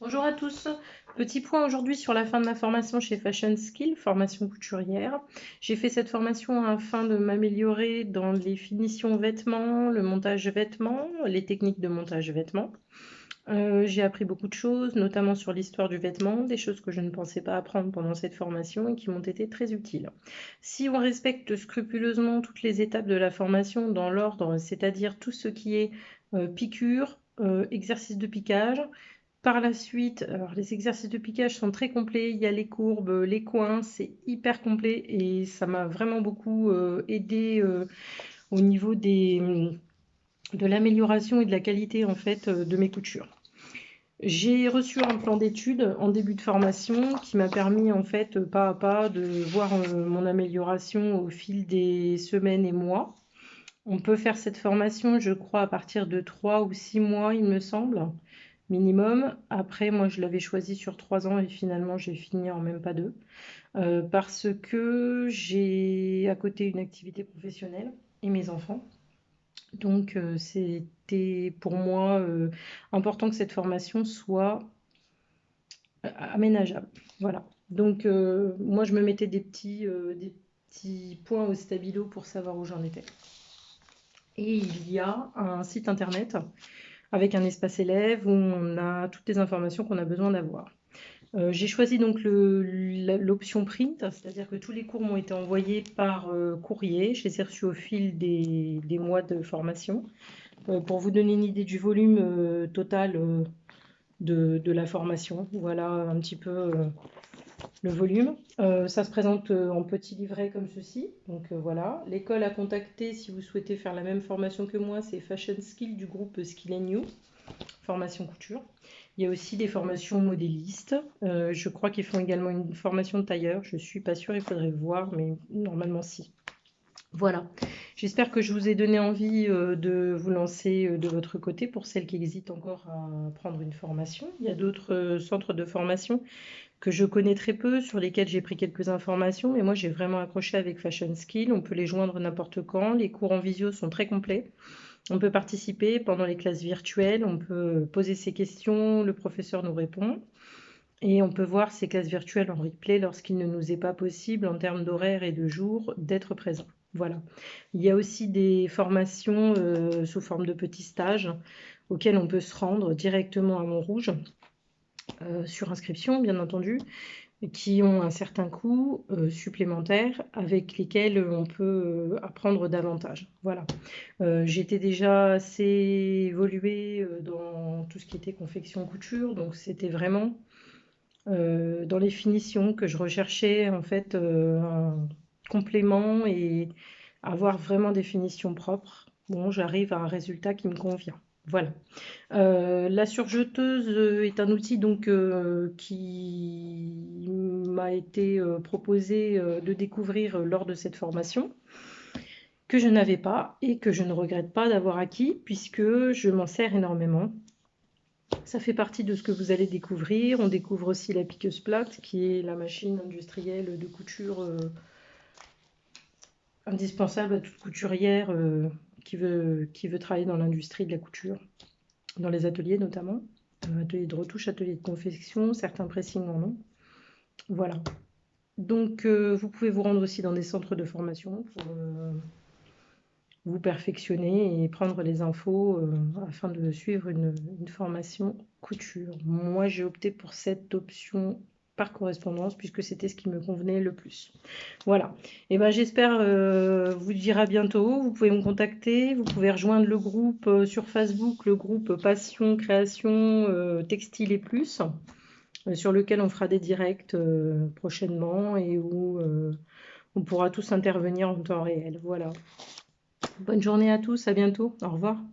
Bonjour à tous. Petit point aujourd'hui sur la fin de ma formation chez Fashion Skill, formation couturière. J'ai fait cette formation afin de m'améliorer dans les finitions vêtements, le montage vêtements, les techniques de montage vêtements. J'ai appris beaucoup de choses, notamment sur l'histoire du vêtement, des choses que je ne pensais pas apprendre pendant cette formation et qui m'ont été très utiles. Si on respecte scrupuleusement toutes les étapes de la formation dans l'ordre, c'est-à-dire tout ce qui est piqûre, exercice de piquage, par la suite, alors les exercices de piquage sont très complets, il y a les courbes, les coins, c'est hyper complet et ça m'a vraiment beaucoup aidé au niveau de l'amélioration et de la qualité en fait de mes coutures. J'ai reçu un plan d'études en début de formation qui m'a permis en fait pas à pas de voir mon amélioration au fil des semaines et mois. On peut faire cette formation, je crois, à partir de 3 ou 6 mois, il me semble, minimum. Après, moi, je l'avais choisi sur 3 ans et finalement, j'ai fini en même pas 2. Parce que j'ai à côté une activité professionnelle et mes enfants. Donc, c'était pour moi important que cette formation soit aménageable. Voilà. Donc, moi, je me mettais des petits points au stabilo pour savoir où j'en étais. Et il y a un site internet avec un espace élève où on a toutes les informations qu'on a besoin d'avoir. J'ai choisi donc l'option print, c'est-à-dire que tous les cours m'ont été envoyés par courrier. Je les ai reçus au fil des mois de formation. Pour vous donner une idée du volume total de la formation, voilà un petit peu le volume. Ça se présente en petit livret comme ceci. Donc voilà, l'école à contacter si vous souhaitez faire la même formation que moi, c'est Fashion Skill du groupe Skill New, formation couture. Il y a aussi des formations modélistes. Je crois qu'ils font également une formation de tailleur. Je ne suis pas sûre, il faudrait voir, mais normalement si. Voilà, j'espère que je vous ai donné envie de vous lancer de votre côté pour celles qui hésitent encore à prendre une formation. Il y a d'autres centres de formation que je connais très peu, sur lesquels j'ai pris quelques informations, mais moi j'ai vraiment accroché avec Fashion Skill. On peut les joindre n'importe quand. Les cours en visio sont très complets. On peut participer pendant les classes virtuelles, on peut poser ses questions, le professeur nous répond. Et on peut voir ces classes virtuelles en replay lorsqu'il ne nous est pas possible, en termes d'horaire et de jour, d'être présent. Voilà. Il y a aussi des formations sous forme de petits stages auxquels on peut se rendre directement à Montrouge, sur inscription bien entendu, qui ont un certain coût supplémentaire avec lesquels on peut apprendre davantage. Voilà. J'étais déjà assez évoluée dans tout ce qui était confection couture, donc c'était vraiment dans les finitions que je recherchais en fait un complément et avoir vraiment des finitions propres. Bon, j'arrive à un résultat qui me convient. Voilà. La surjeteuse est un outil donc qui m'a été proposé de découvrir lors de cette formation, que je n'avais pas et que je ne regrette pas d'avoir acquis puisque je m'en sers énormément. Ça fait partie de ce que vous allez découvrir. On découvre aussi la piqueuse plate, qui est la machine industrielle de couture indispensable à toute couturière qui veut travailler dans l'industrie de la couture, dans les ateliers notamment. Ateliers de retouche, ateliers de confection, certains pressings en ont. Voilà. Donc, vous pouvez vous rendre aussi dans des centres de formation pour vous perfectionner et prendre les infos afin de suivre une formation couture. Moi, j'ai opté pour cette option par correspondance puisque c'était ce qui me convenait le plus. Voilà. Et ben, j'espère vous dire à bientôt. Vous pouvez me contacter, vous pouvez rejoindre le groupe sur Facebook, le groupe Passion Création Textile et Plus, sur lequel on fera des directs prochainement et où on pourra tous intervenir en temps réel. Voilà. Bonne journée à tous, à bientôt, au revoir.